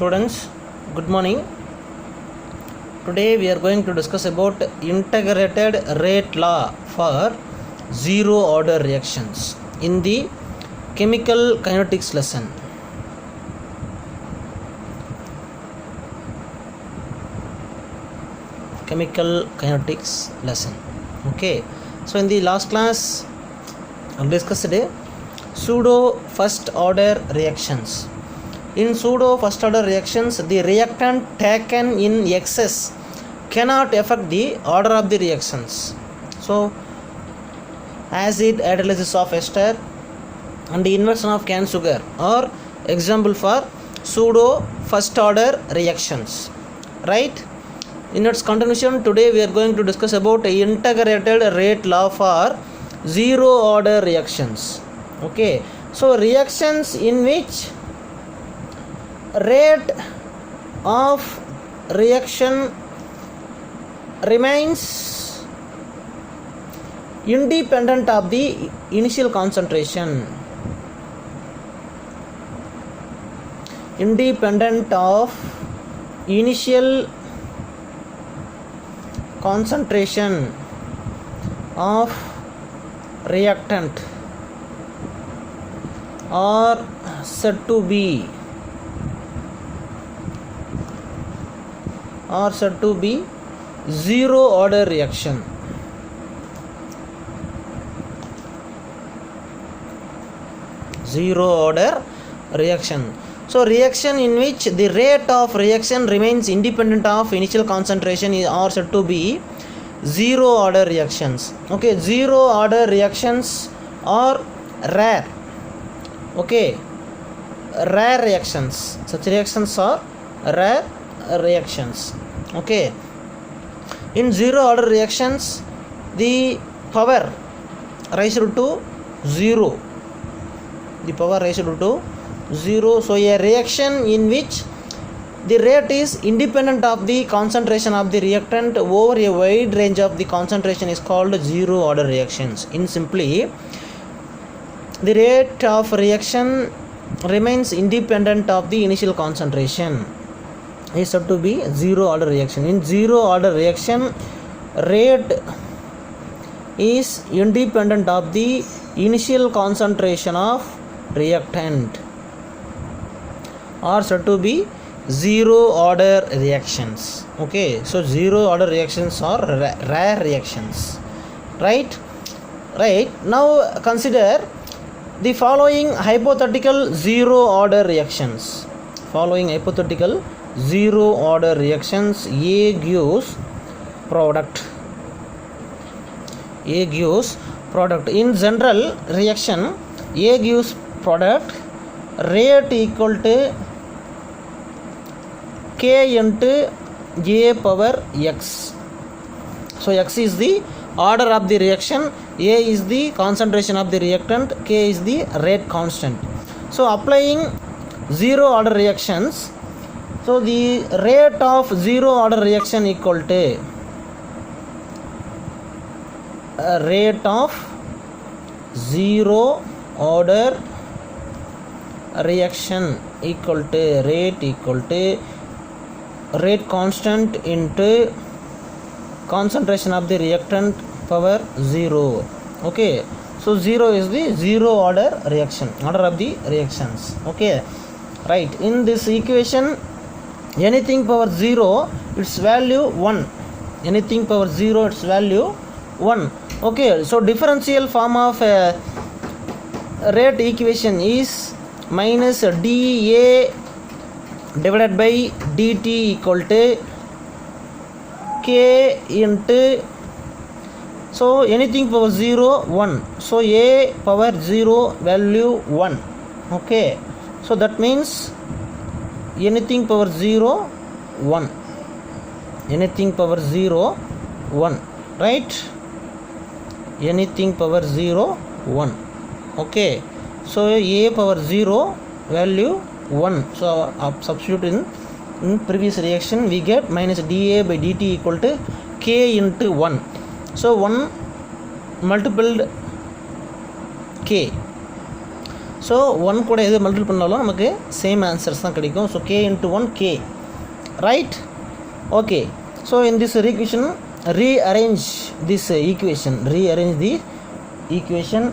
Students, good morning. Today we are going to discuss about integrated rate law for zero order reactions in the chemical kinetics lesson. Chemical kinetics lesson. Okay, so in the last class I discussed pseudo first order reactions. In pseudo first order reactions, the reactant taken in excess cannot affect the order of the reactions. So acid hydrolysis of ester and the inversion of cane sugar are example for pseudo first order reactions, right? In its continuation, today we are going to discuss about integrated rate law for zero order reactions. Okay, so reactions in which rate of reaction remains independent of the initial concentration. Independent of initial concentration of reactant are said to be zero order reaction. Zero order reaction. So reaction in which the rate of reaction remains independent of initial concentration are said to be zero order reactions. Okay, zero order reactions are rare. Okay, rare reactions. Such reactions are rare reactions. Okay, in zero order reactions the power raised to 0. The power raised to 0. So a reaction in which the rate is independent of the concentration of the reactant over a wide range of the concentration is called zero order reactions. In simply, the rate of reaction remains independent of the initial concentration is said to be zero order reaction. In zero order reaction, rate is independent of the initial concentration of reactant are said to be zero order reactions. Okay, so zero order reactions are rare reactions, right? Now consider the following hypothetical zero order reactions. Following hypothetical zero order reactions: A gives product. A gives product. In general reaction, A gives product, rate equal to K into A power X. So X is the order of the reaction, A is the concentration of the reactant, K is the rate constant. So applying zero order reactions, so the rate of zero order reaction equal to rate of zero order reaction equal to rate constant into concentration of the reactant power 0. Okay, so 0 is the zero order reaction, order of the reactions. Okay, right. In this equation, anything power 0 its value 1. Anything power 0 its value 1. Okay, so differential form of rate equation is minus dA divided by dt equal to K into, so anything power 0 1, so A power 0 value 1. Okay, so that means anything power 0 1, anything power 0 1, right? Anything power 0 1. Okay, so A power 0 value 1. So substitute in previous reaction we get minus dA by dt equal to K into 1. So 1 multiplied K. So 1 கூட எது multiple பண்ணாலும் நமக்கு same answers தான் கிடைக்கும். So k into 1 k, right? Okay, so in this equation rearrange this equation, rearrange the equation.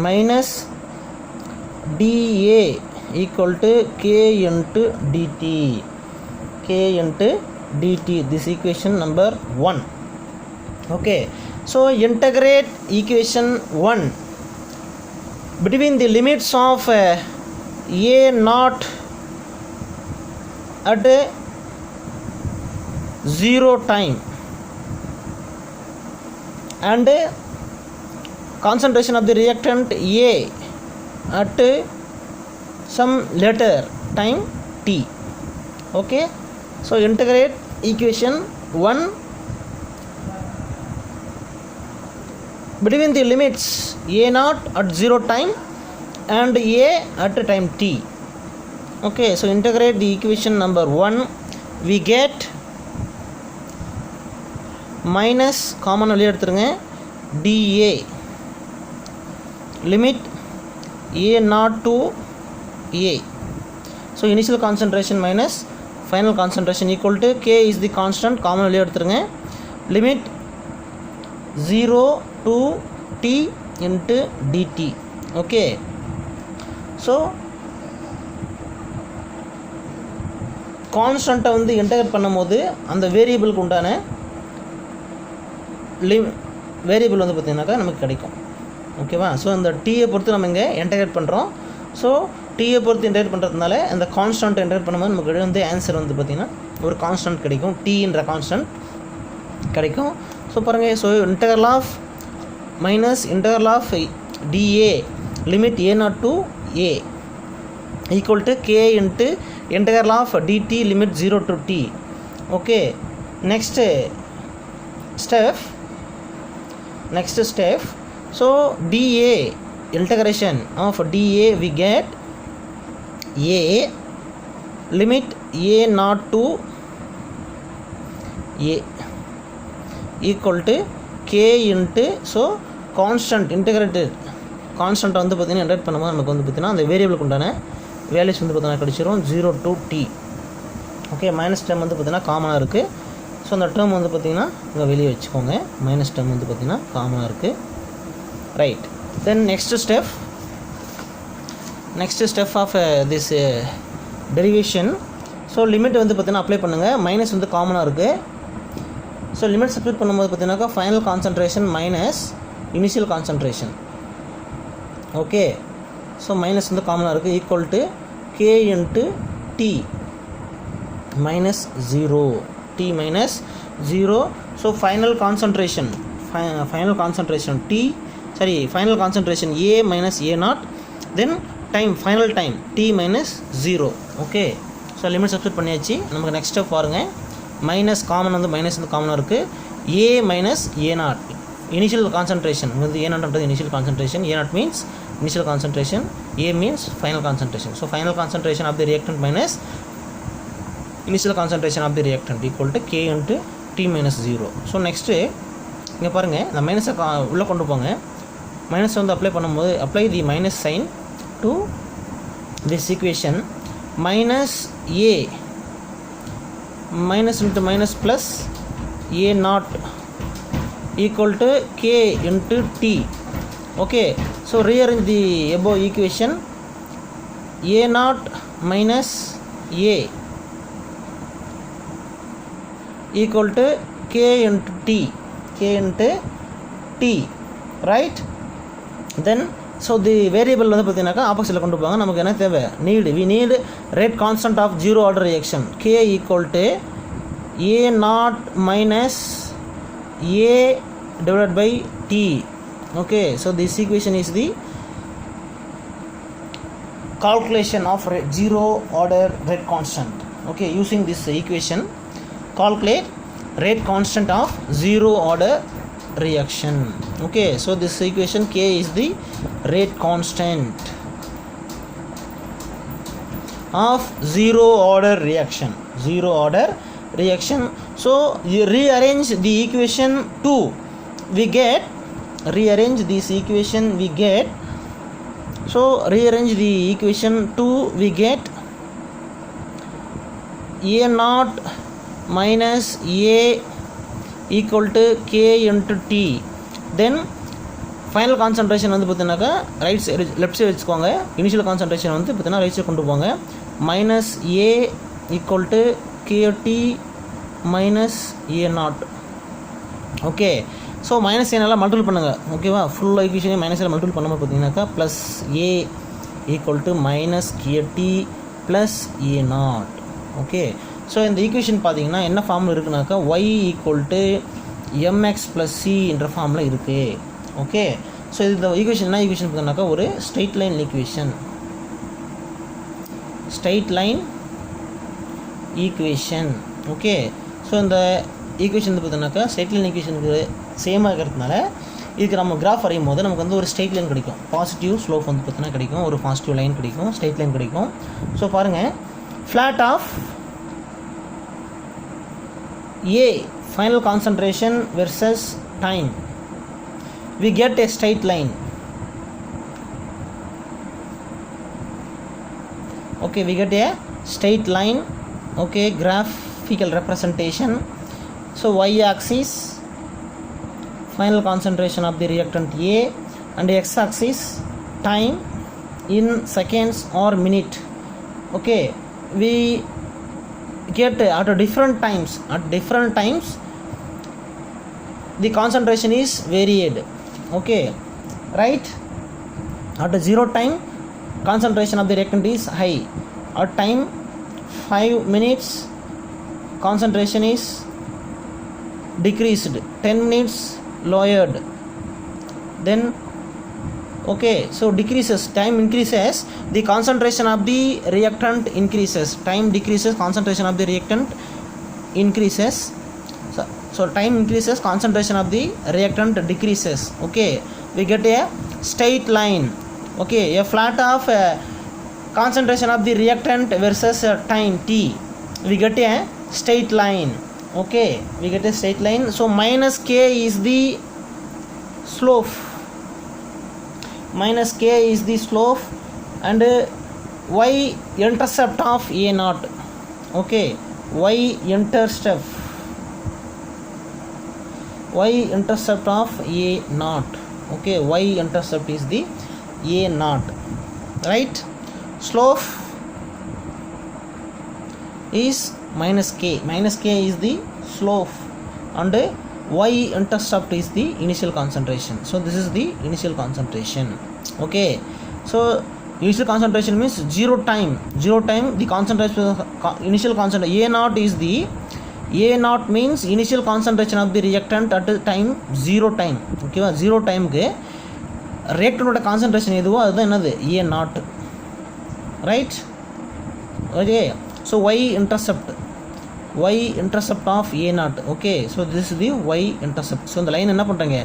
Minus dA equal to k into dt, k into dt, this equation number 1. Okay, so integrate equation 1 between the limits of a naught at 0 time and concentration of the reactant A at some later time t. Okay, so integrate equation 1 between the limits a naught at 0 time and a at time t. Okay, so integrate the equation number 1, we get minus common வெளியே எடுத்துருங்க dA limit a naught to a. So initial concentration minus final concentration equal to k is the constant, common வெளியே எடுத்துருங்க, limit 0 to t into dt. Okay, so கான்ஸ்டண்ட்டை வந்து integrate பண்ணும்போது அந்த வேரியபிளுக்கு உண்டான variable வந்து பார்த்திங்கனாக்கா நமக்கு கிடைக்கும். ஓகேவா? ஸோ அந்த டீயை பொறுத்து நம்ம இங்கே இன்டகிரேட் பண்ணுறோம். ஸோ டீயை பொறுத்து இன்டகிரேட் பண்ணுறதுனால அந்த கான்ஸ்டன்ட் இன்டகிரேட் பண்ணும்போது நமக்கு வந்து ஆன்சர் வந்து பார்த்திங்கன்னா ஒரு கான்ஸ்டன்ட் கிடைக்கும், டீன்ற கான்ஸ்டன்ட் கிடைக்கும். ஸோ பாருங்கள், so integral of minus integral of dA limit a naught to a equal to k into integral of dt limit 0 to t. Okay, next step, so dA integration of dA we get a limit a naught to a equal to k into, so constant integrated constant வந்து பார்த்தீங்கன்னா integrate பண்ணும்போது நமக்கு வந்து பார்த்தீங்கன்னா அந்த வேரியபிளுக்கு உண்டான values வந்து பார்த்தீங்கன்னா கிடச்சிரும் 0 to t. Okay, minus term வந்து பார்த்தீங்கன்னா காமனாக இருக்குது. ஸோ அந்த டேர்ம் வந்து பார்த்திங்கன்னா இங்கே வெளியே வச்சுக்கோங்க, மைனஸ் டேர்ம் வந்து பார்த்திங்கன்னா காமனாக இருக்குது. Right, then next step of this derivation. So limit வந்து பார்த்திங்கன்னா அப்ளை பண்ணுங்கள், மைனஸ் வந்து காமனாக இருக்குது. ஸோ லிமிட் சப்ஸ்டிட்யூட் பண்ணும்போது பார்த்தீங்கன்னாக்கா final concentration minus initial concentration. Okay, so minus வந்து காமனாக இருக்குது, equal to k into t minus 0, t minus 0. So final concentration a minus a naught, then time final time t minus 0. Okay, so limit substitute பண்ணியாச்சு. நமக்கு next step பாருங்கள், minus common வந்து minus வந்து காமனாக இருக்குது, a minus a naught initial concentration வந்து a naught initial concentration, a naught means initial concentration, A means final concentration. So final concentration of the reactant minus initial concentration of the reactant equal to k into t minus 0. So next இங்கே பாருங்கள், இந்த மைனஸை உள்ளே கொண்டு போங்க, minus வந்து apply பண்ணும்போது apply the minus sign to this equation. Minus a minus into minus plus a naught equal to k into t. Okay, so rearrange the above equation. A naught minus a equal to k into t, right? Then so the variable வந்து பார்த்தீங்கன்னாக்கா ஆப்போசிட்டில் கொண்டு போவாங்க. நமக்கு என்ன தேவை, we need rate constant of zero order reaction, k equal to a naught minus a divided by t. Okay, so this equation is the calculation of zero order rate constant. Okay, using this equation calculate rate constant of zero order reaction. Okay, so this equation k is the rate constant of zero order reaction. So you rearrange the equation 2, we get So rearrange the equation 2, we get A naught minus A equal to K into T. Then final concentration வந்து பார்த்தீங்கன்னாக்கா right side left side வச்சுக்கோங்க. Initial concentration வந்து பார்த்தீங்கன்னா right side கொண்டு போங்க. Minus A equal to KT minus A naught. Okay, so minus ஏனால் multiple பண்ணுங்கள். ஓகேவா, ஃபுல் ஈக்குவேஷனையும் மைனஸ் ஏல மல்டிபிள் பண்ணும்போது பார்த்தீங்கன்னாக்கா plus A equal to minus KT plus A naught. Okay, so இந்த ஈக்குவேஷன் பார்த்தீங்கன்னா என்ன ஃபார்மில் இருக்குனாக்கா Y equal to MX plus C என்ற ஃபார்மில் இருக்குது. ஓகே, ஸோ இந்த ஈக்குவேஷன் என்ன ஈக்குவேஷன் பார்த்தீங்கன்னாக்கா ஒரு straight line equation. Straight line equation. Okay, so இந்த ஈக்குவேஷன் வந்து பார்த்தீங்கன்னாக்கா ஸ்ட்ரெயிட் லைன் ஈக்குவேஷனுக்கு சேமாக இருக்கிறதுனால இதுக்கு நம்ம கிராஃப் வரையும் போது நமக்கு வந்து ஒரு ஸ்ட்ரெயிட் லைன் கிடைக்கும். பாசிட்டிவ் ஸ்லோப் வந்து பார்த்தீங்கன்னா கிடைக்கும், ஒரு பாசிட்டிவ் லைன் கிடைக்கும், ஸ்ட்ரெயிட் லைன் கிடைக்கும். ஸோ பாருங்கள், plot of a final concentration versus time, we get a straight line. Okay, we get a straight line. Okay, graphical representation. So y axis final concentration of the reactant A and x axis time in seconds or minute. Okay, we get at different times the concentration is varied. Okay, right? At 0 time concentration of the reactant is high. At time 5 minutes concentration is decreased, 10 minutes lowered. Then okay, so decreases, time increases, the concentration of the reactant increases. Time decreases, concentration of the reactant increases. So time increases, concentration of the reactant decreases. Okay, we get a straight line. Okay, a flat of concentration of the reactant versus time t, we get a straight line. Okay, we get a straight line. So minus k is the slope, minus k is the slope, and y intercept of a naught. Okay, y intercept of a naught. Okay, y intercept is the a naught, right? Slope is minus k is the slope, and y intercept is the initial concentration. So this is the initial concentration. Okay, so initial concentration means zero time the concentration, initial concentration a naught is the A naught means initial concentration of the reactant at time 0 time. Okay, 0 time க்கு reactant concentration எதுவோ அதுதான் என்னது A naught, right? Okay, so y intercept of A naught. Okay, so this is the y intercept. So இந்த line என்ன பண்ணுறீங்க,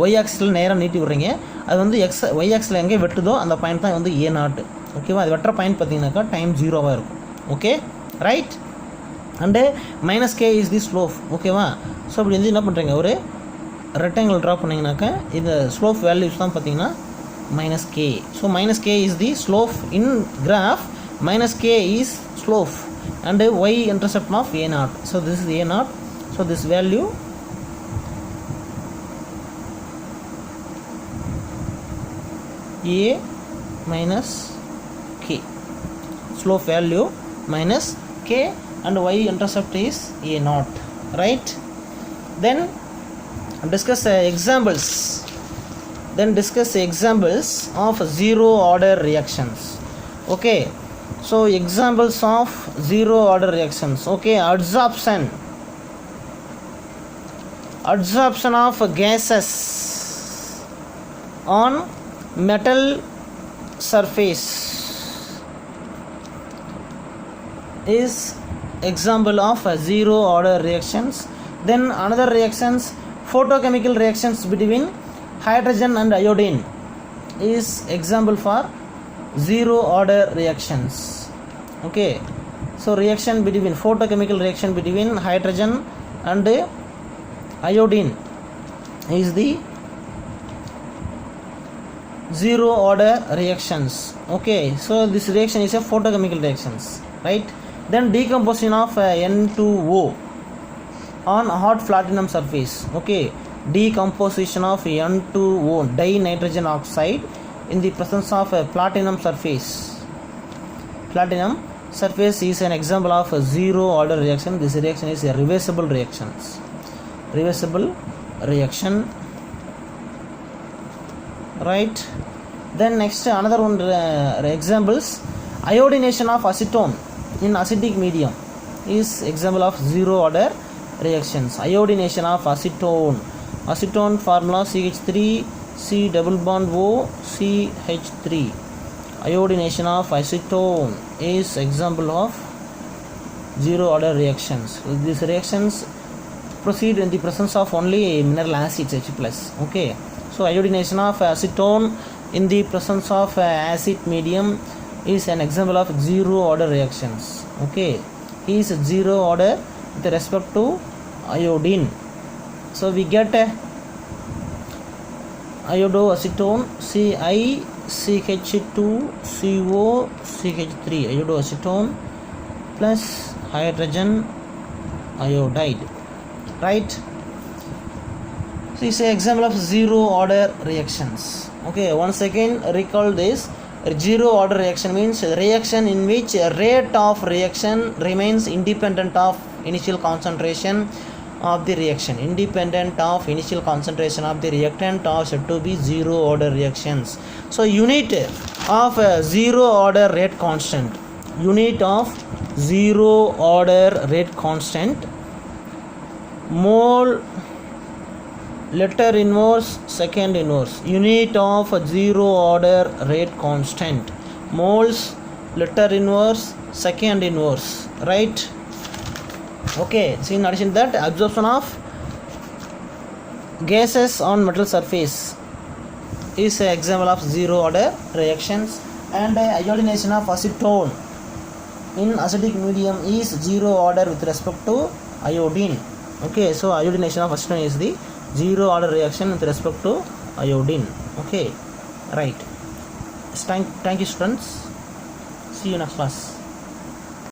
y axisல நேராக நீட்டி விடுறீங்க. அது வந்து y axisல எங்கே வெட்டுதோ அந்த பாயிண்ட் தான் வந்து A naught. ஓகேவா, அது வெட்டுற பாயிண்ட் பார்த்தீங்கன்னாக்கா டைம் 0வாக இருக்கும். Okay, right? And minus K is the slope. ஓகேவா, ஸோ அப்படி வந்து என்ன பண்ணுறீங்க, ஒரு ரெக்டாங்கிள் ட்ரா பண்ணிங்கனாக்கா இந்த ஸ்லோப் வேல்யூஸ் தான் பார்த்தீங்கன்னா minus k. So minus k is the slope in graph, minus k is slope, and y intercept of a naught. So this is a naught. So this value a minus k, slope value minus k, and y intercept is a naught, right? Then discuss examples of zero order reactions. Okay, so examples of zero order reactions. Okay, adsorption of gases on metal surface is example of zero order reactions. Then another reactions, photochemical reactions between hydrogen and iodine is example for zero order reactions. Okay, so photochemical reaction between hydrogen and iodine is the zero order reactions. Okay, so this reaction is a photochemical reactions, right? Then decomposition of N2O on hot platinum surface. Okay, decomposition of N2O, dinitrogen oxide, in the presence of a platinum surface. Platinum surface is an example of a zero order reaction. This reaction is a reversible reactions. Reversible reaction, right? Then next another one examples, iodination of acetone in acidic medium is example of zero order reactions. Iodination of acetone, acetone formula CH3 C double bond O CH3. Iodination of acetone is example of zero order reactions. These reactions proceed in the presence of only mineral acids H+. Okay, so iodination of acetone in the presence of acid medium is an example of zero order reactions. Okay, is zero order with respect to iodine. So we get iodoacetone CiCH2COCH3, iodoacetone plus hydrogen iodide, right? So it's an example of zero order reactions. Okay, once again recall this. Zero order reaction means reaction in which rate of reaction remains independent of initial concentration of the reaction. Independent of initial concentration of the reactant are said to be zero order reactions. So unit of zero order rate constant, unit of zero order rate constant, mole letter inverse second inverse. Unit of zero order rate constant, moles letter inverse second inverse, right? Okay, so in addition to that, absorption of gases on metal surface is an example of zero order reactions. And iodination of acetone in acidic medium is zero order with respect to iodine. Okay, so iodination of acetone is the zero order reaction with respect to iodine. Okay, right. Thank you students. See you next class.